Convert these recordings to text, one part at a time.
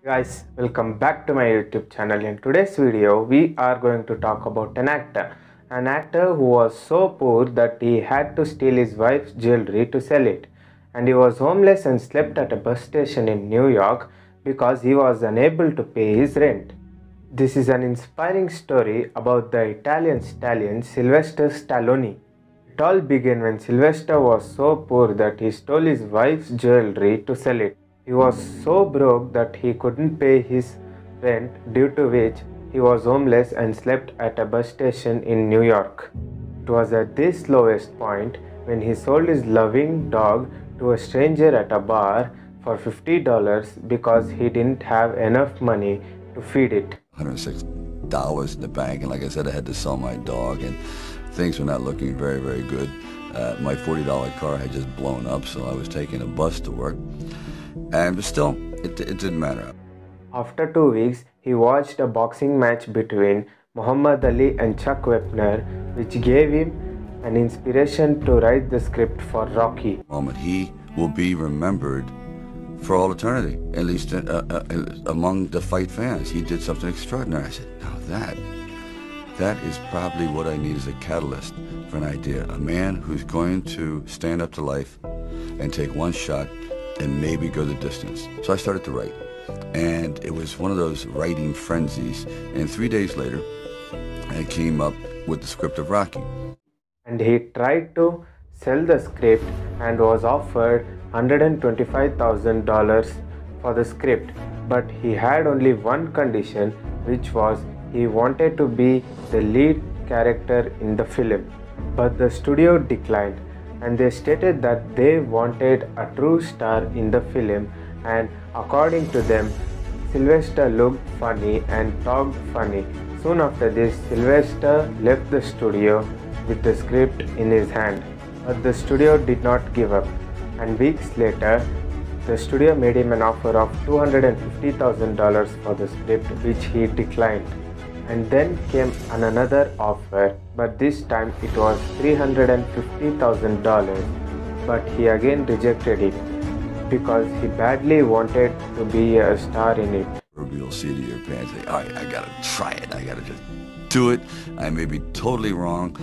Guys, welcome back to my YouTube channel. In today's video, we are going to talk about an actor who was so poor that he had to steal his wife's jewelry to sell it, and he was homeless and slept at a bus station in New York because he was unable to pay his rent. This is an inspiring story about the Italian stallion Sylvester Stallone. It all began when Sylvester was so poor that he stole his wife's jewelry to sell it. He was so broke that he couldn't pay his rent, due to which he was homeless and slept at a bus station in New York. It was at this lowest point when he sold his loving dog to a stranger at a bar for $50 because he didn't have enough money to feed it. $106 in the bank, and like I said, I had to sell my dog, and things were not looking very, very good. My $40 car had just blown up, so I was taking a bus to work. But still, it didn't matter. After 2 weeks, he watched a boxing match between Muhammad Ali and Chuck Wepner, which gave him an inspiration to write the script for Rocky. He will be remembered for all eternity, at least among the fight fans. He did something extraordinary. I said, now that is probably what I need as a catalyst for an idea. A man who's going to stand up to life and take one shot and maybe go the distance. So I started to write, and it was one of those writing frenzies, and 3 days later I came up with the script of Rocky. And he tried to sell the script and was offered $125,000 for the script, but he had only one condition, which was he wanted to be the lead character in the film. But the studio declined, and they stated that they wanted a true star in the film, and according to them, Sylvester looked funny and talked funny. Soon after this, Sylvester left the studio with the script in his hand, but the studio did not give up, and weeks later, the studio made him an offer of $250,000 for the script, which he declined. And then came another offer, but this time it was $350,000, but he again rejected it because he badly wanted to be a star in it. You'll see it in your pants, say, all right, I gotta try it, I gotta just do it. I may be totally wrong,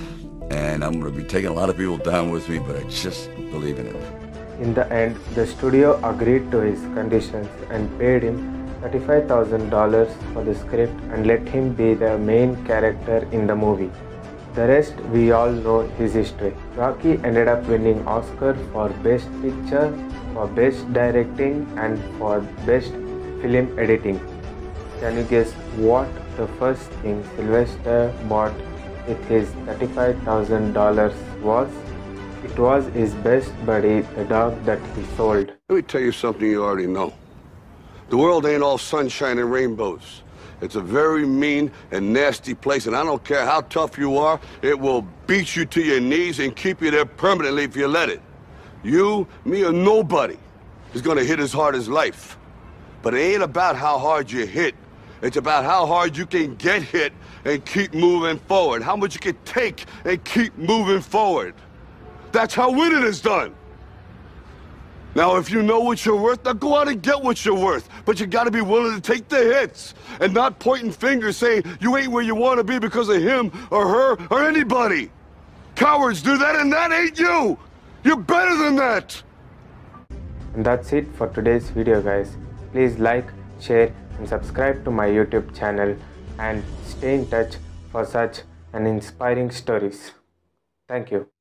and I'm gonna be taking a lot of people down with me, but I just believe in it. In the end, the studio agreed to his conditions and paid him $35,000 for the script and let him be the main character in the movie. The rest, we all know his history. Rocky ended up winning Oscar for Best Picture, for Best Directing, and for Best Film Editing. Can you guess what the first thing Sylvester bought with his $35,000 was? It was his best buddy, the dog that he sold. Let me tell you something you already know. The world ain't all sunshine and rainbows. It's a very mean and nasty place, and I don't care how tough you are, it will beat you to your knees and keep you there permanently if you let it. You, me, or nobody is gonna hit as hard as life. But it ain't about how hard you hit. It's about how hard you can get hit and keep moving forward. How much you can take and keep moving forward. That's how winning is done. Now, if you know what you're worth, now go out and get what you're worth. But you gotta be willing to take the hits and not pointing fingers saying you ain't where you wanna be because of him or her or anybody. Cowards do that, and that ain't you. You're better than that. And that's it for today's video, guys. Please like, share, and subscribe to my YouTube channel, and stay in touch for such an inspiring stories. Thank you.